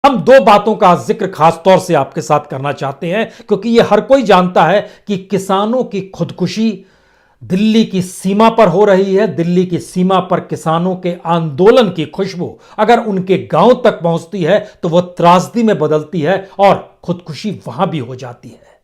हम दो बातों का जिक्र खास तौर से आपके साथ करना चाहते हैं क्योंकि यह हर कोई जानता है कि किसानों की खुदकुशी दिल्ली की सीमा पर हो रही है। दिल्ली की सीमा पर किसानों के आंदोलन की खुशबू अगर उनके गांव तक पहुंचती है तो वह त्रासदी में बदलती है और खुदकुशी वहां भी हो जाती है।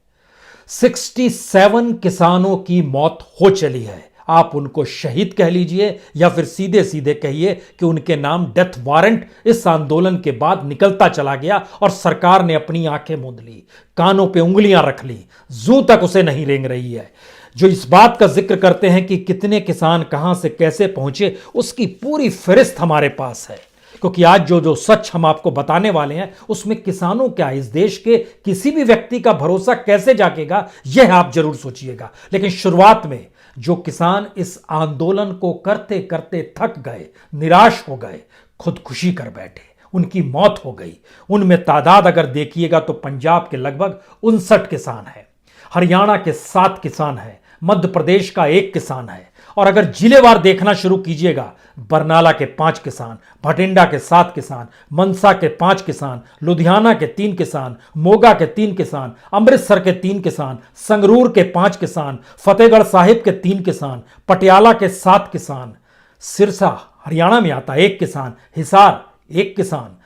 67 किसानों की मौत हो चली है। आप उनको शहीद कह लीजिए या फिर सीधे सीधे कहिए कि उनके नाम डेथ वारंट इस आंदोलन के बाद निकलता चला गया और सरकार ने अपनी आंखें मूंद ली, कानों पे उंगलियां रख ली, जू तक उसे नहीं रेंग रही है। जो इस बात का जिक्र करते हैं कि कितने किसान कहां से कैसे पहुंचे, उसकी पूरी फहरिस्त हमारे पास है क्योंकि आज जो जो सच हम आपको बताने वाले हैं उसमें किसानों क्या, इस देश के किसी भी व्यक्ति का भरोसा कैसे जागेगा, यह आप जरूर सोचिएगा। लेकिन शुरुआत में जो किसान इस आंदोलन को करते करते थक गए, निराश हो गए, खुदकुशी कर बैठे, उनकी मौत हो गई, उनमें तादाद अगर देखिएगा तो पंजाब के लगभग 59 किसान हैं, हरियाणा के 7 किसान हैं, मध्य प्रदेश का 1 किसान है और अगर जिलेवार देखना शुरू कीजिएगा, बरनाला के 5 किसान, भटिंडा के 7 किसान, मनसा के 5 किसान, लुधियाना के 3 किसान, मोगा के 3 किसान, अमृतसर के 3 किसान, संगरूर के 5 किसान, फतेहगढ़ साहिब के 3 किसान, पटियाला के 7 किसान, सिरसा हरियाणा में आता 1 किसान, हिसार 1 किसान,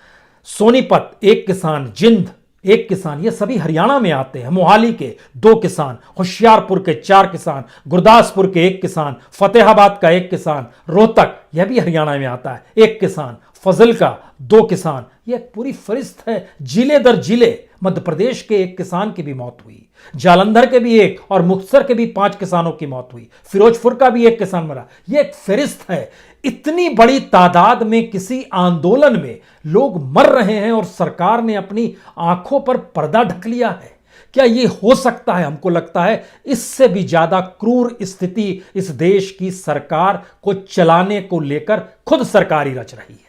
सोनीपत 1 किसान, जिंद 1 किसान, ये सभी हरियाणा में आते हैं। मोहाली के 2 किसान, होशियारपुर के 4 किसान, गुरदासपुर के 1 किसान, फतेहाबाद का 1 किसान, रोहतक यह भी हरियाणा में आता है 1 किसान, फजल का 2 किसान। यह पूरी फरिस्त है, जिले दर जिले। मध्य प्रदेश के 1 किसान की भी मौत हुई, जालंधर के भी 1 और मुक्तसर के भी 5 किसानों की मौत हुई, फिरोजपुर का भी 1 किसान मरा। यह एक फरिस्त है। इतनी बड़ी तादाद में किसी आंदोलन में लोग मर रहे हैं और सरकार ने अपनी आंखों पर पर्दा ढक लिया है। क्या यह हो सकता है? हमको लगता है इससे भी ज्यादा क्रूर स्थिति इस देश की सरकार को चलाने को लेकर खुद सरकार ही रच रही है।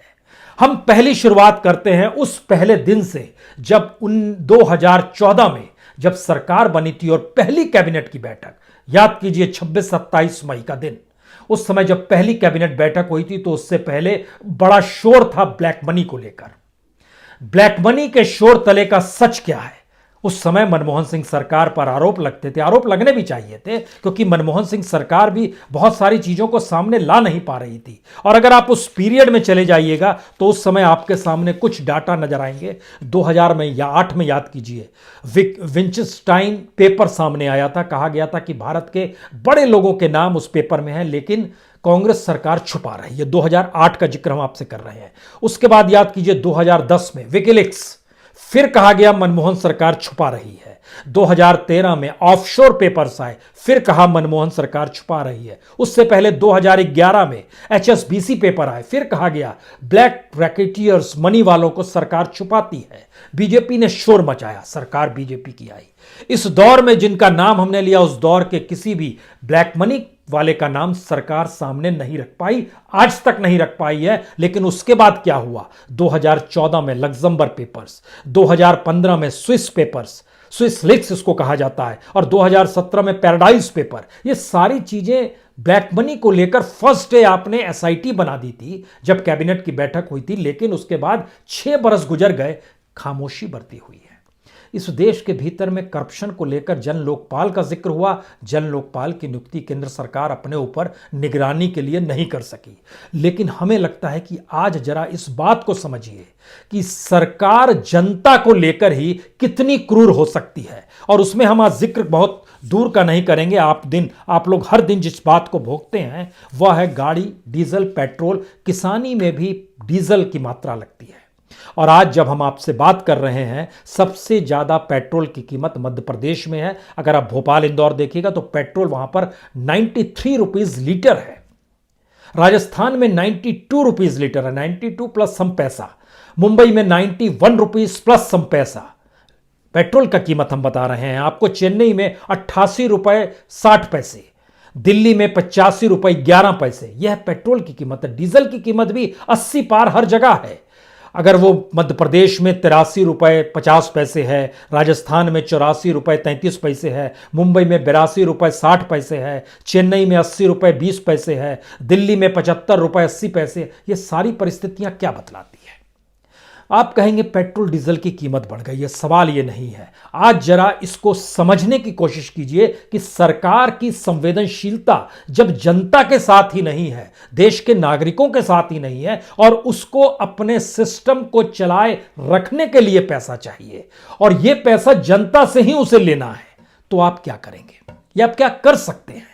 हम पहली शुरुआत करते हैं उस पहले दिन से जब 2014 में जब सरकार बनी थी और पहली कैबिनेट की बैठक, याद कीजिए 26-27 मई का दिन, उस समय जब पहली कैबिनेट बैठक हुई थी तो उससे पहले बड़ा शोर था ब्लैक मनी को लेकर। ब्लैक मनी के शोर तले का सच क्या है? उस समय मनमोहन सिंह सरकार पर आरोप लगते थे, आरोप लगने भी चाहिए थे क्योंकि मनमोहन सिंह सरकार भी बहुत सारी चीजों को सामने ला नहीं पा रही थी। और अगर आप उस पीरियड में चले जाइएगा तो उस समय आपके सामने कुछ डाटा नजर आएंगे। 2000 में या 8 में याद कीजिए, विंचस्टाइन पेपर सामने आया था, कहा गया था कि भारत के बड़े लोगों के नाम उस पेपर में हैं लेकिन कांग्रेस सरकार छुपा रही है। 2008 का जिक्र हम आपसे कर रहे हैं। उसके बाद याद कीजिए 2010 में विकिलीक्स, फिर कहा गया मनमोहन सरकार छुपा रही है। 2013 में ऑफशोर पेपर्स आए, फिर कहा मनमोहन सरकार छुपा रही है। उससे पहले 2011 में एचएसबीसी पेपर आए, फिर कहा गया ब्लैक रैकेटियर्स, मनी वालों को सरकार छुपाती है। बीजेपी ने शोर मचाया, सरकार बीजेपी की आई। इस दौर में जिनका नाम हमने लिया, उस दौर के किसी भी ब्लैक मनी वाले का नाम सरकार सामने नहीं रख पाई, आज तक नहीं रख पाई है। लेकिन उसके बाद क्या हुआ? 2014 में लग्जमबर्ग पेपर्स, 2015 में स्विस पेपर्स, स्विस लीक्स इसको कहा जाता है, और 2017 में पैराडाइज पेपर। ये सारी चीजें ब्लैक मनी को लेकर फर्स्ट डे आपने एसआईटी बना दी थी जब कैबिनेट की बैठक हुई थी, लेकिन उसके बाद 6 बरस गुजर गए, खामोशी बरती हुई है। इस देश के भीतर में करप्शन को लेकर जन लोकपाल का जिक्र हुआ। जन लोकपाल की नियुक्ति केंद्र सरकार अपने ऊपर निगरानी के लिए नहीं कर सकी। लेकिन हमें लगता है कि आज जरा इस बात को समझिए कि सरकार जनता को लेकर ही कितनी क्रूर हो सकती है। और उसमें हम आज जिक्र बहुत दूर का नहीं करेंगे। आप लोग हर दिन जिस बात को भोगते हैं वह है गाड़ी, डीजल, पेट्रोल। किसानी में भी डीजल की मात्रा लगती है। और आज जब हम आपसे बात कर रहे हैं, सबसे ज्यादा पेट्रोल की कीमत मध्य प्रदेश में है। अगर आप भोपाल, इंदौर देखिएगा तो पेट्रोल वहां पर 93 रुपीज लीटर है। राजस्थान में 92 रुपीज लीटर है, 92 प्लस सम पैसा। मुंबई में 91 रुपीज प्लस सम पैसा पेट्रोल का कीमत हम बता रहे हैं आपको। चेन्नई में 88 रुपए 60 पैसे, दिल्ली में 85 रुपए 11 पैसे। यह पेट्रोल की कीमत है। डीजल की कीमत भी 80 पार हर जगह है। अगर वो मध्य प्रदेश में 83 रुपए 50 पैसे है, राजस्थान में 84 रुपए 33 पैसे है, मुंबई में 82 रुपए 60 पैसे है, चेन्नई में 80 रुपए 20 पैसे है, दिल्ली में 75 रुपए 80 पैसे। ये सारी परिस्थितियां क्या बतलाती है? आप कहेंगे पेट्रोल डीजल की कीमत बढ़ गई है, सवाल ये नहीं है। आज जरा इसको समझने की कोशिश कीजिए कि सरकार की संवेदनशीलता जब जनता के साथ ही नहीं है, देश के नागरिकों के साथ ही नहीं है, और उसको अपने सिस्टम को चलाए रखने के लिए पैसा चाहिए और यह पैसा जनता से ही उसे लेना है, तो आप क्या करेंगे या आप क्या कर सकते हैं?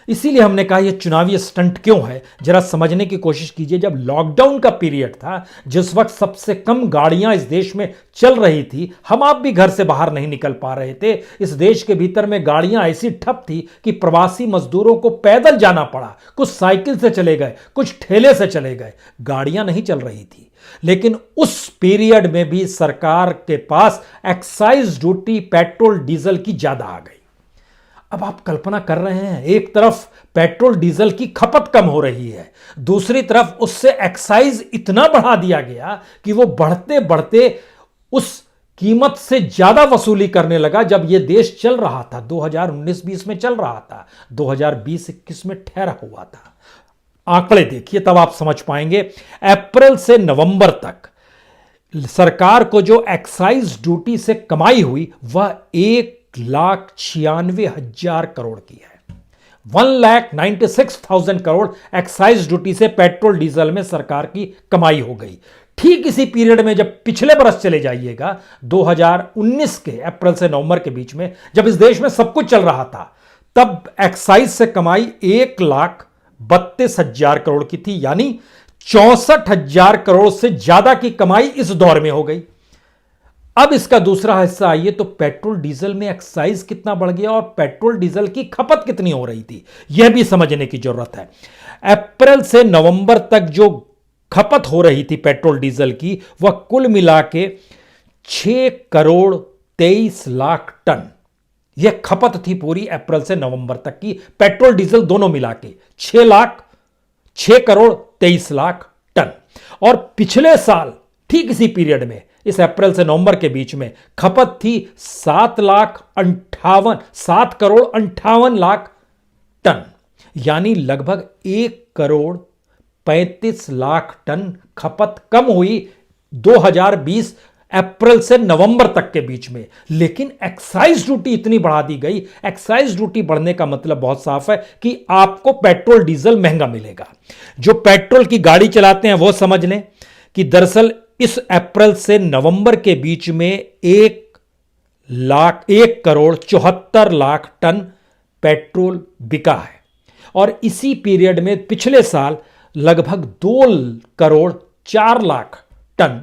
इसीलिए हमने कहा यह चुनावी स्टंट क्यों है, जरा समझने की कोशिश कीजिए। जब लॉकडाउन का पीरियड था, जिस वक्त सबसे कम गाड़ियां इस देश में चल रही थी, हम आप भी घर से बाहर नहीं निकल पा रहे थे, इस देश के भीतर में गाड़ियां ऐसी ठप थी कि प्रवासी मजदूरों को पैदल जाना पड़ा, कुछ साइकिल से चले गए, कुछ ठेले से चले गए, गाड़ियां नहीं चल रही थी। लेकिन उस पीरियड में भी सरकार के पास एक्साइज ड्यूटी पेट्रोल डीजल की ज्यादा आ गई। अब आप कल्पना कर रहे हैं, एक तरफ पेट्रोल डीजल की खपत कम हो रही है, दूसरी तरफ उससे एक्साइज इतना बढ़ा दिया गया कि वो बढ़ते बढ़ते उस कीमत से ज्यादा वसूली करने लगा। जब यह देश चल रहा था, 2019-20 में चल रहा था, 2020-21 में ठहरा हुआ था। आंकड़े देखिए, तब आप समझ पाएंगे। अप्रैल से नवंबर तक सरकार को जो एक्साइज ड्यूटी से कमाई हुई वह 1,96,000 करोड़ की है। 1,96,000 करोड़ एक्साइज ड्यूटी से पेट्रोल डीजल में सरकार की कमाई हो गई। ठीक इसी पीरियड में जब पिछले बरस चले जाइएगा, 2019 के अप्रैल से नवंबर के बीच में, जब इस देश में सब कुछ चल रहा था, तब एक्साइज से कमाई 1,32,000 करोड़ की थी, यानी 64,000 करोड़ से ज्यादा की कमाई इस दौर में हो गई। अब इसका दूसरा हिस्सा आइए, तो पेट्रोल डीजल में एक्साइज कितना बढ़ गया और पेट्रोल डीजल की खपत कितनी हो रही थी, यह भी समझने की जरूरत है। अप्रैल से नवंबर तक जो खपत हो रही थी पेट्रोल डीजल की, वह कुल मिला के 6,23,00,000 टन यह खपत थी पूरी अप्रैल से नवंबर तक की, पेट्रोल डीजल दोनों मिला के 6,23,00,000 टन। और पिछले साल ठीक इसी पीरियड में, इस अप्रैल से नवंबर के बीच में, खपत थी 7,58,00,000 टन, यानी लगभग 1,35,00,000 टन खपत कम हुई 2020 अप्रैल से नवंबर तक के बीच में। लेकिन एक्साइज ड्यूटी इतनी बढ़ा दी गई। एक्साइज ड्यूटी बढ़ने का मतलब बहुत साफ है कि आपको पेट्रोल डीजल महंगा मिलेगा। जो पेट्रोल की गाड़ी चलाते हैं वो समझ लें कि दरअसल इस अप्रैल से नवंबर के बीच में 1,74,00,000 टन पेट्रोल बिका है, और इसी पीरियड में पिछले साल लगभग 2,04,00,000 टन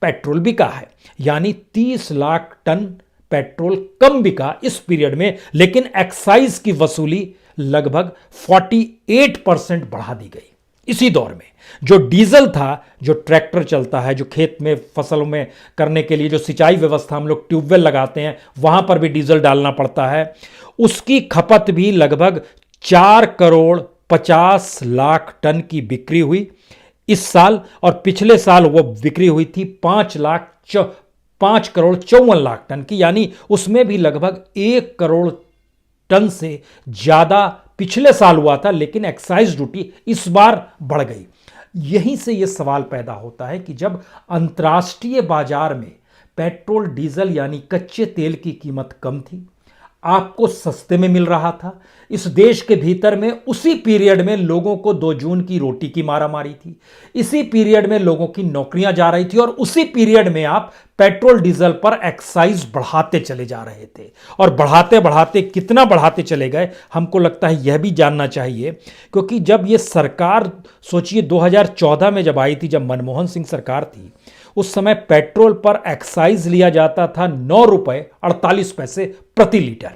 पेट्रोल बिका है, यानी 30 लाख टन पेट्रोल कम बिका इस पीरियड में। लेकिन एक्साइज की वसूली लगभग 48% बढ़ा दी गई इसी दौर में। जो डीजल था, जो ट्रैक्टर चलता है, जो खेत में फसलों में करने के लिए जो सिंचाई व्यवस्था हम लोग ट्यूबवेल लगाते हैं, वहां पर भी डीजल डालना पड़ता है, उसकी खपत भी लगभग 4,50,00,000 टन की बिक्री हुई इस साल, और पिछले साल वो बिक्री हुई थी 5,54,00,000 टन की, यानी उसमें भी लगभग 1 करोड़ टन से ज्यादा पिछले साल हुआ था। लेकिन एक्साइज ड्यूटी इस बार बढ़ गई। यहीं से यह सवाल पैदा होता है कि जब अंतर्राष्ट्रीय बाजार में पेट्रोल डीजल यानी कच्चे तेल की कीमत कम थी, आपको सस्ते में मिल रहा था, इस देश के भीतर में उसी पीरियड में लोगों को 2 जून की रोटी की मारामारी थी, इसी पीरियड में लोगों की नौकरियां जा रही थी, और उसी पीरियड में आप पेट्रोल डीजल पर एक्साइज बढ़ाते चले जा रहे थे। और बढ़ाते बढ़ाते कितना बढ़ाते चले गए, हमको लगता है यह भी जानना चाहिए, क्योंकि जब यह सरकार, सोचिए 2014 में जब आई थी, जब मनमोहन सिंह सरकार थी, उस समय पेट्रोल पर एक्साइज लिया जाता था 9 रुपए 48 पैसे प्रति लीटर,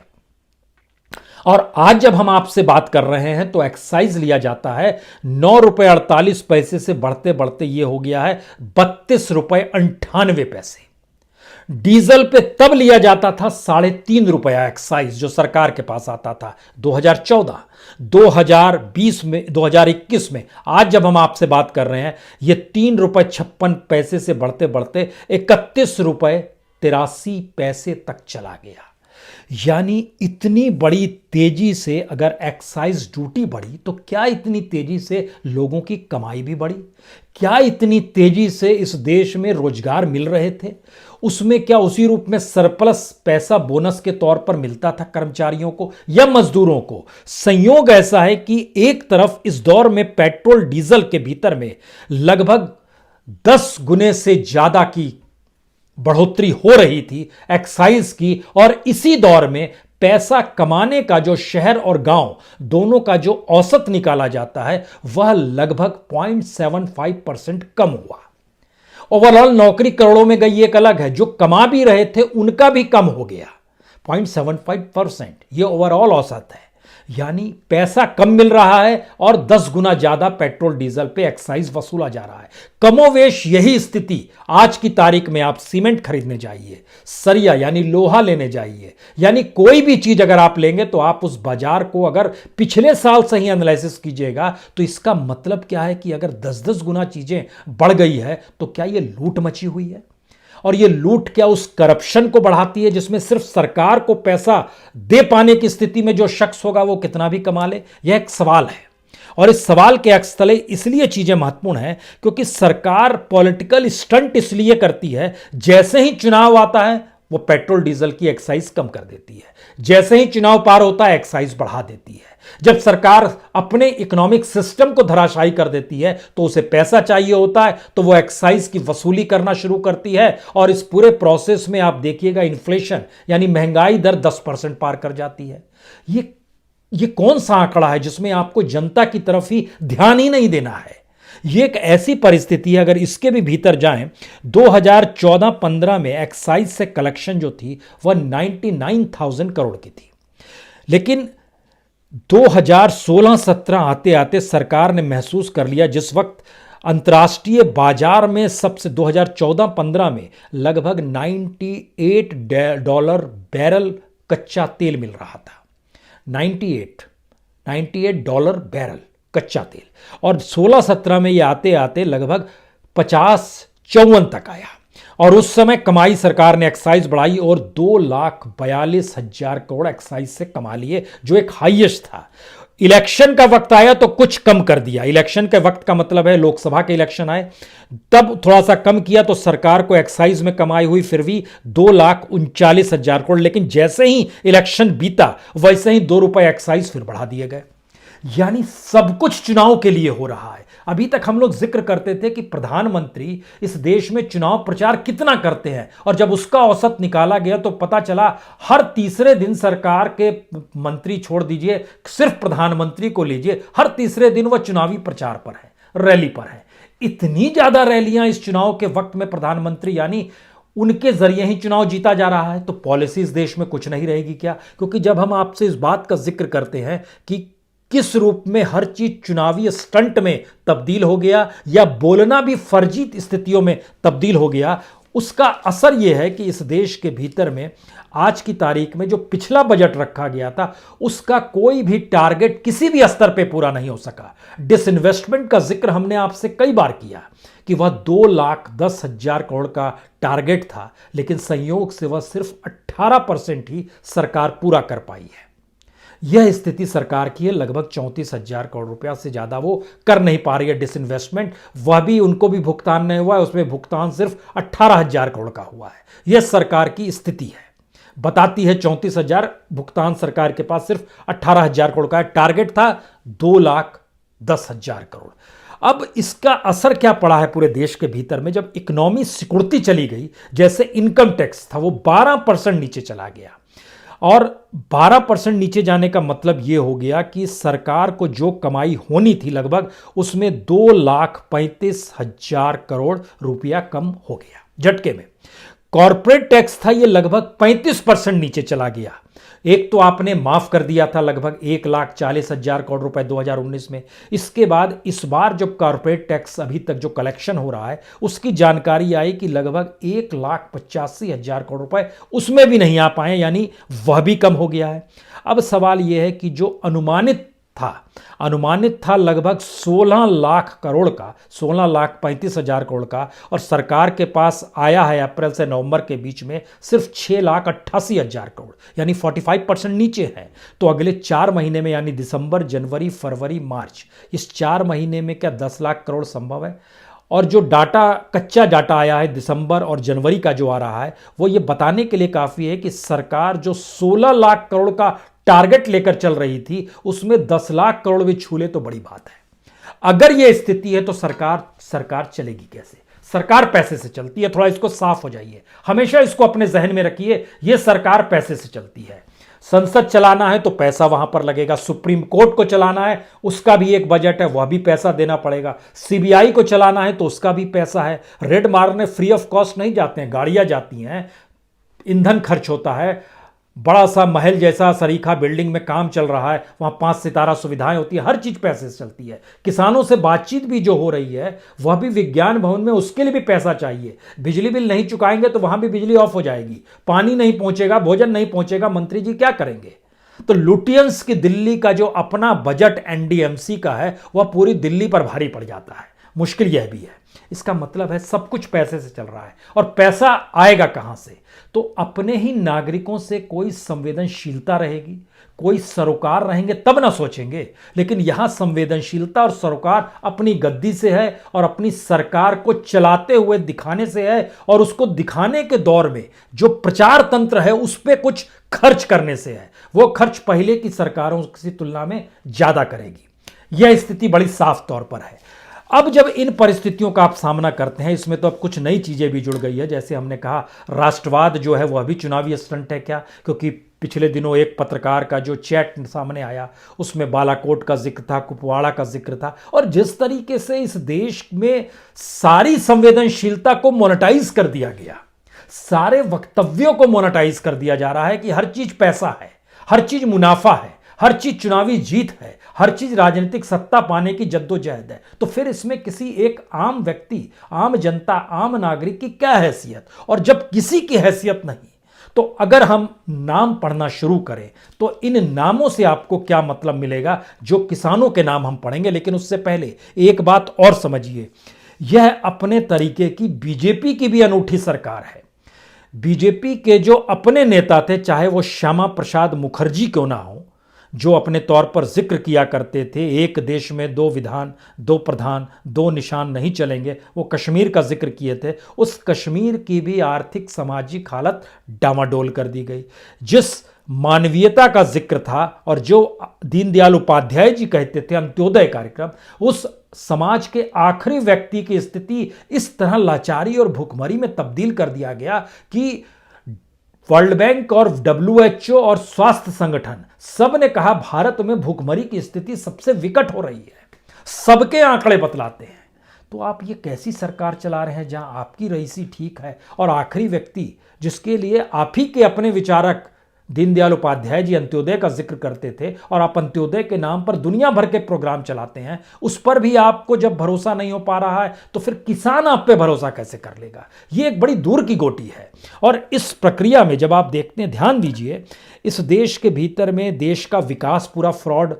और आज जब हम आपसे बात कर रहे हैं तो एक्साइज लिया जाता है 9 रुपए 48 पैसे से बढ़ते बढ़ते ये हो गया है 32 रुपए 98 पैसे। डीजल पे तब लिया जाता था 3.5 रुपया एक्साइज, जो सरकार के पास आता था 2014, 2020 में, 2021 में। आज जब हम आपसे बात कर रहे हैं, ये 3 रुपए 56 पैसे से बढ़ते बढ़ते 31 रुपए 83 पैसे तक चला गया। यानी इतनी बड़ी तेजी से अगर एक्साइज ड्यूटी बढ़ी, तो क्या इतनी तेजी से लोगों की कमाई भी बढ़ी? क्या इतनी तेजी से इस देश में रोजगार मिल रहे थे? उसमें क्या उसी रूप में सरप्लस पैसा बोनस के तौर पर मिलता था कर्मचारियों को या मजदूरों को? संयोग ऐसा है कि एक तरफ इस दौर में पेट्रोल डीजल के भीतर में लगभग 10 गुने से ज्यादा की बढ़ोतरी हो रही थी एक्साइज की, और इसी दौर में पैसा कमाने का जो शहर और गांव दोनों का जो औसत निकाला जाता है वह लगभग 0.75% कम हुआ। ओवरऑल नौकरी करोड़ों में गई एक अलग है, जो कमा भी रहे थे उनका भी कम हो गया। 0.75% ये ओवरऑल औसत है, यानी पैसा कम मिल रहा है और 10 गुना ज्यादा पेट्रोल डीजल पे एक्साइज वसूला जा रहा है। कमोवेश यही स्थिति आज की तारीख में आप सीमेंट खरीदने जाइए, सरिया यानी लोहा लेने जाइए, यानी कोई भी चीज अगर आप लेंगे तो आप उस बाजार को अगर पिछले साल से ही एनालिसिस कीजिएगा तो इसका मतलब क्या है कि अगर 10-10 गुना चीजें बढ़ गई है तो क्या यह लूट मची हुई है? और ये लूट क्या उस करप्शन को बढ़ाती है जिसमें सिर्फ सरकार को पैसा दे पाने की स्थिति में जो शख्स होगा वो कितना भी कमा ले? यह एक सवाल है, और इस सवाल के अक्स तले इसलिए चीजें महत्वपूर्ण हैं क्योंकि सरकार पॉलिटिकल स्टंट इसलिए करती है, जैसे ही चुनाव आता है वो पेट्रोल डीजल की एक्साइज कम कर देती है, जैसे ही चुनाव पार होता है एक्साइज बढ़ा देती है। जब सरकार अपने इकोनॉमिक सिस्टम को धराशायी कर देती है तो उसे पैसा चाहिए होता है, तो वो एक्साइज की वसूली करना शुरू करती है, और इस पूरे प्रोसेस में आप देखिएगा इन्फ्लेशन यानी महंगाई दर 10% पार कर जाती है। ये कौन सा आंकड़ा है जिसमें आपको जनता की तरफ ही ध्यान ही नहीं देना है? ये एक ऐसी परिस्थिति है, अगर इसके भी भीतर जाएं, 2014-15 में एक्साइज से कलेक्शन जो थी वह 99,000 करोड़ की थी, लेकिन 2016-17 आते आते सरकार ने महसूस कर लिया, जिस वक्त अंतर्राष्ट्रीय बाजार में सबसे 2014-15 में लगभग $98 बैरल कच्चा तेल मिल रहा था। 98 डॉलर बैरल कच्चा तेल, और 16-17 में ये आते आते लगभग 50-54 तक आया, और उस समय कमाई सरकार ने एक्साइज बढ़ाई और 2,42,000 करोड़ एक्साइज से कमा लिए, जो एक हाईएस्ट था। इलेक्शन का वक्त आया तो कुछ कम कर दिया। इलेक्शन के वक्त का मतलब है लोकसभा के इलेक्शन आए, तब थोड़ा सा कम किया तो सरकार को एक्साइज में कमाई हुई फिर भी 2,39,000 करोड़, लेकिन जैसे ही इलेक्शन बीता वैसे ही ₹2 एक्साइज फिर बढ़ा दिए गए। यानी सब कुछ चुनाव के लिए हो रहा है। अभी तक हम लोग जिक्र करते थे कि प्रधानमंत्री इस देश में चुनाव प्रचार कितना करते हैं, और जब उसका औसत निकाला गया तो पता चला हर तीसरे दिन सरकार के मंत्री छोड़ दीजिए, सिर्फ प्रधानमंत्री को लीजिए, हर तीसरे दिन वह चुनावी प्रचार पर है, रैली पर है। इतनी ज्यादा रैलियां इस चुनाव के वक्त में प्रधानमंत्री यानी उनके जरिए ही चुनाव जीता जा रहा है, तो पॉलिसी इस देश में कुछ नहीं रहेगी क्या? क्योंकि जब हम आपसे इस बात का जिक्र करते हैं कि किस रूप में हर चीज चुनावी स्टंट में तब्दील हो गया या बोलना भी फर्जी स्थितियों में तब्दील हो गया, उसका असर यह है कि इस देश के भीतर में आज की तारीख में जो पिछला बजट रखा गया था उसका कोई भी टारगेट किसी भी स्तर पे पूरा नहीं हो सका। डिसइन्वेस्टमेंट का जिक्र हमने आपसे कई बार किया कि वह 2,10,000 करोड़ का टारगेट था, लेकिन संयोग से वह सिर्फ 18% ही सरकार पूरा कर पाई है। यह स्थिति सरकार की है, लगभग 34,000 करोड़ रुपया से ज्यादा वो कर नहीं पा रही है डिसइन्वेस्टमेंट, वह भी उनको भी भुगतान नहीं हुआ है, उसमें भुगतान सिर्फ 18,000 करोड़ का हुआ है। यह सरकार की स्थिति है, बताती है 34,000, भुगतान सरकार के पास सिर्फ 18,000 करोड़ का है। टारगेट था 2,10,000 करोड़। अब इसका असर क्या पड़ा है पूरे देश के भीतर में? जब इकोनॉमी सिकुड़ती चली गई, जैसे इनकम टैक्स था वो 12% नीचे चला गया, और 12% नीचे जाने का मतलब यह हो गया कि सरकार को जो कमाई होनी थी लगभग उसमें 2,35,000 करोड़ रुपया कम हो गया झटके में। कॉर्पोरेट टैक्स था ये लगभग 35% नीचे चला गया। एक तो आपने माफ कर दिया था लगभग 1,40,000 करोड़ रुपए 2019 में, इसके बाद इस बार जब कॉर्पोरेट टैक्स अभी तक जो कलेक्शन हो रहा है उसकी जानकारी आई कि लगभग 1,85,000 करोड़ रुपए उसमें भी नहीं आ पाए, यानी वह भी कम हो गया है। अब सवाल यह है कि जो अनुमानित था लगभग 16 लाख करोड़ का, 16,35,000 करोड़ का, और सरकार के पास आया है अप्रैल से नवंबर के बीच में सिर्फ 6,88,000 करोड़, यानी 45% नीचे है। तो अगले 4 महीने में यानी दिसंबर, जनवरी, फरवरी, मार्च, इस 4 महीने में क्या 10 लाख करोड़ संभव है? और जो डाटा, कच्चा डाटा आया है दिसंबर और जनवरी का जो आ रहा है, वो ये बताने के लिए काफ़ी है कि सरकार जो 16 लाख करोड़ का टारगेट लेकर चल रही थी, उसमें 10 लाख करोड़ भी छू ले तो बड़ी बात है। अगर ये स्थिति है तो सरकार चलेगी कैसे? सरकार पैसे से चलती है, थोड़ा इसको साफ हो जाइए, हमेशा इसको अपने जहन में रखिए। ये सरकार पैसे से चलती है। संसद चलाना है तो पैसा वहां पर लगेगा, सुप्रीम कोर्ट को चलाना है उसका भी एक बजट है, वह भी पैसा देना पड़ेगा, सीबीआई को चलाना है तो उसका भी पैसा है, रेड मारने फ्री ऑफ कॉस्ट नहीं जाते हैं, गाड़ियां जाती हैं, ईंधन खर्च होता है, बड़ा सा महल जैसा सरीखा बिल्डिंग में काम चल रहा है, वहां 5 सितारा सुविधाएं होती है, हर चीज पैसे से चलती है। किसानों से बातचीत भी जो हो रही है वह भी विज्ञान भवन में, उसके लिए भी पैसा चाहिए। बिजली बिल नहीं चुकाएंगे तो वहां भी बिजली ऑफ हो जाएगी, पानी नहीं पहुंचेगा, भोजन नहीं पहुंचेगा, मंत्री जी क्या करेंगे? तो लुटियंस की दिल्ली का जो अपना बजट एनडीएमसी का है वह पूरी दिल्ली पर भारी पड़ जाता है। मुश्किल यह भी है। इसका मतलब है सब कुछ पैसे से चल रहा है, और पैसा आएगा कहां से? तो अपने ही नागरिकों से कोई संवेदनशीलता रहेगी, कोई सरोकार रहेंगे तब ना सोचेंगे। लेकिन यहां संवेदनशीलता और सरोकार अपनी गद्दी से है और अपनी सरकार को चलाते हुए दिखाने से है, और उसको दिखाने के दौर में जो प्रचार तंत्र है उस पर कुछ खर्च करने से है। वो खर्च पहले की सरकारों की तुलना में ज्यादा करेगी। यह स्थिति बड़ी साफ तौर पर है। अब जब इन परिस्थितियों का आप सामना करते हैं, इसमें तो अब कुछ नई चीजें भी जुड़ गई है। जैसे हमने कहा, राष्ट्रवाद जो है वह भी चुनावी स्टंट है क्या? क्योंकि पिछले दिनों एक पत्रकार का जो चैट सामने आया उसमें बालाकोट का जिक्र था, कुपवाड़ा का जिक्र था, और जिस तरीके से इस देश में सारी संवेदनशीलता को मोनेटाइज कर दिया गया, सारे वक्तव्यों को मोनेटाइज कर दिया जा रहा है कि हर चीज पैसा है, हर चीज मुनाफा है, हर चीज चुनावी जीत है, हर चीज राजनीतिक सत्ता पाने की जद्दोजहद है। तो फिर इसमें किसी एक आम व्यक्ति, आम जनता, आम नागरिक की क्या हैसियत? और जब किसी की हैसियत नहीं, तो अगर हम नाम पढ़ना शुरू करें तो इन नामों से आपको क्या मतलब मिलेगा? जो किसानों के नाम हम पढ़ेंगे। लेकिन उससे पहले एक बात और समझिए, यह अपने तरीके की बीजेपी की भी अनूठी सरकार है। बीजेपी के जो अपने नेता थे, चाहे वो श्यामा प्रसाद मुखर्जी क्यों ना हो, जो अपने तौर पर जिक्र किया करते थे एक देश में 2 विधान, 2 प्रधान, 2 निशान नहीं चलेंगे, वो कश्मीर का जिक्र किए थे। उस कश्मीर की भी आर्थिक सामाजिक हालत डामाडोल कर दी गई। जिस मानवीयता का जिक्र था और जो दीनदयाल उपाध्याय जी कहते थे अंत्योदय कार्यक्रम, उस समाज के आखिरी व्यक्ति की स्थिति इस तरह लाचारी और भूखमरी में तब्दील कर दिया गया कि वर्ल्ड बैंक और डब्ल्यूएचओ और स्वास्थ्य संगठन सब ने कहा भारत में भूखमरी की स्थिति सबसे विकट हो रही है। सबके आंकड़े बतलाते हैं। तो आप ये कैसी सरकार चला रहे हैं जहां आपकी रईसी ठीक है और आखिरी व्यक्ति, जिसके लिए आप ही के अपने विचारक दीनदयाल उपाध्याय जी अंत्योदय का जिक्र करते थे, और आप अंत्योदय के नाम पर दुनिया भर के प्रोग्राम चलाते हैं, उस पर भी आपको जब भरोसा नहीं हो पा रहा है तो फिर किसान आप पे भरोसा कैसे कर लेगा? ये एक बड़ी दूर की गोटी है। और इस प्रक्रिया में जब आप देखते हैं, ध्यान दीजिए, इस देश के भीतर में देश का विकास पूरा फ्रॉड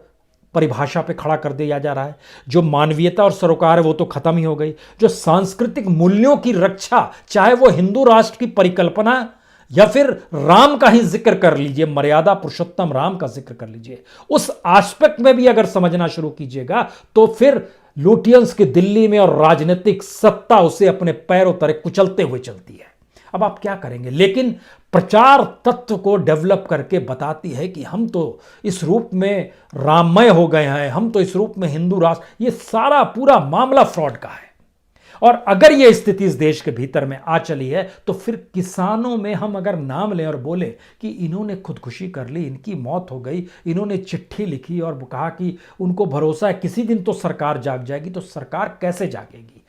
परिभाषा पे खड़ा कर दिया जा रहा है। जो मानवीयता और सरोकार है वो तो खत्म ही हो गई। जो सांस्कृतिक मूल्यों की रक्षा, चाहे वो हिंदू राष्ट्र की परिकल्पना या फिर राम का ही जिक्र कर लीजिए, मर्यादा पुरुषोत्तम राम का जिक्र कर लीजिए, उस एस्पेक्ट में भी अगर समझना शुरू कीजिएगा तो फिर लुटियंस की दिल्ली में और राजनीतिक सत्ता उसे अपने पैरों तले कुचलते हुए चलती है। अब आप क्या करेंगे? लेकिन प्रचार तत्व को डेवलप करके बताती है कि हम तो इस रूप में राममय हो गए हैं, हम तो इस रूप में हिंदू राष्ट्र। ये सारा पूरा मामला फ्रॉड का है। और अगर यह स्थिति इस देश के भीतर में आ चली है तो फिर किसानों में हम अगर नाम लें और बोले कि इन्होंने खुदकुशी कर ली, इनकी मौत हो गई, इन्होंने चिट्ठी लिखी और कहा कि उनको भरोसा है किसी दिन तो सरकार जाग जाएगी, तो सरकार कैसे जागेगी?